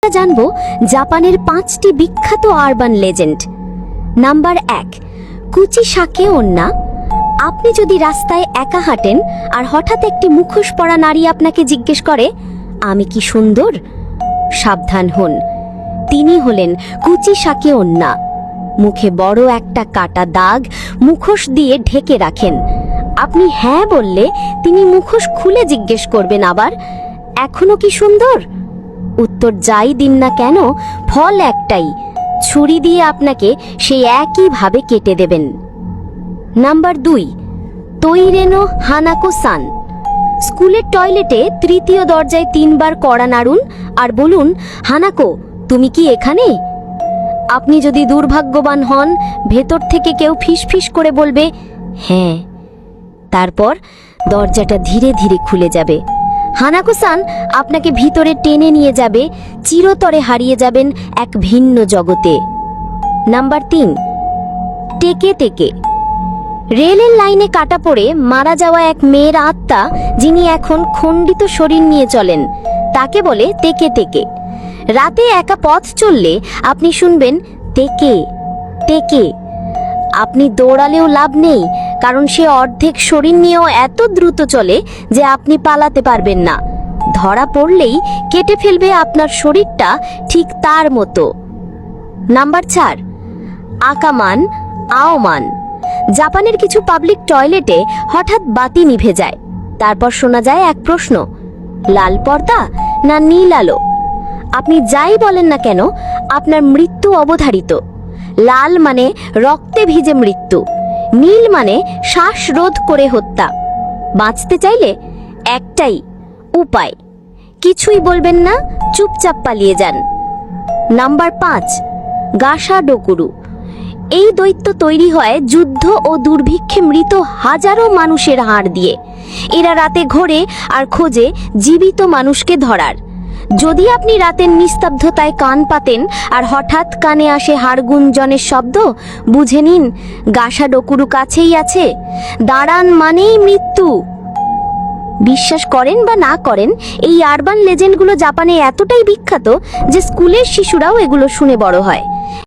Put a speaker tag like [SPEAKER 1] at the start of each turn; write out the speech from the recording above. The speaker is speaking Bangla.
[SPEAKER 1] আমরা জানবো জাপানের 5টি বিখ্যাত আরবান লেজেন্ড। নাম্বার 1, কুচি সাকে ওন্না। আপনি যদি রাস্তায় একা হাঁটেন আর হঠাৎ একটি মুখোশ পরা নারী আপনাকে জিজ্ঞেস করে, আমি কি সুন্দর? সাবধান হন, তিনি হলেন কুচি সাকে ওন্না। মুখে বড় একটা কাটা দাগ মুখোশ দিয়ে ঢেকে রাখেন। আপনি হ্যাঁ বললে তিনি মুখোশ খুলে জিজ্ঞেস করবেন আবার, এখনো কি সুন্দর? উত্তর যাই দিন না কেন, ফল একটাই, ছুরি দিয়ে আপনাকে সেই একইভাবে কেটে দেবেন। নাম্বার 2, তৈরেনো হানাকো সান। স্কুলের টয়লেটে 3য় দরজায় 3 বার কড়া নাড়ুন আর বলুন, হানাকো তুমি কি এখানে? আপনি যদি দুর্ভাগ্যবান হন, ভেতর থেকে কেউ ফিসফিস করে বলবে হ্যাঁ। তারপর দরজাটা ধীরে ধীরে খুলে যাবে। হানাকো-সান আপনাকে ভিতরে টেনে নিয়ে যাবে, চিরতরে হারিয়ে যাবেন এক ভিন্ন জগতে। নাম্বার 3, টেকে টেকে। রেলের লাইনে কাটা পড়ে মারা যাওয়া এক মেয়ের আত্মা, যিনি এখন খণ্ডিত শরীর নিয়ে চলেন, তাকে বলে টেকে টেকে। রাতে একা পথ চললে আপনি শুনবেন টেকে টেকে। আপনি দৌড়ালেও লাভ নেই, কারণ সে অর্ধেক শরীর নিয়েও এত দ্রুত চলে যে আপনি পালাতে পারবেন না। ধরা পড়লেই কেটে ফেলবে আপনার শরীরটা ঠিক তার মতো। নাম্বার 4, আকামান আওমান। জাপানের কিছু পাবলিক টয়লেটে হঠাৎ বাতি নিভে যায়। তারপর শোনা যায় এক প্রশ্ন, লাল পর্দা না নীল আলো? আপনি যাই বলেন না কেন, আপনার মৃত্যু অবধারিত। লাল মানে রক্তে ভিজে মৃত্যু, নীল মানে শ্বাসরোধ করে হত্যা। বাঁচতে চাইলে একটাই উপায়, কিছুই বলবেন না, চুপচাপ পালিয়ে যান। নাম্বার 5, গাসা ডোকুরু। এই দৈত্য তৈরি হয় যুদ্ধ ও দুর্ভিক্ষে মৃত হাজারো মানুষের হাড় দিয়ে। এরা রাতে ঘোরে আর খোঁজে জীবিত মানুষকে ধরার। যদি আপনি রাতের নিস্তব্ধতায় কান পাতেন আর হঠাৎ কানে আসে হাড়গুঞ্জনের শব্দ, বুঝে নিন গাসা ডোকুরু কাছেই আছে। দাঁড়ান মানেই মৃত্যু। বিশ্বাস করেন বা না করেন, এই আরবান লেজেন্ডগুলো জাপানে এতটাই বিখ্যাত যে স্কুলের শিশুরাও এগুলো শুনে বড় হয়।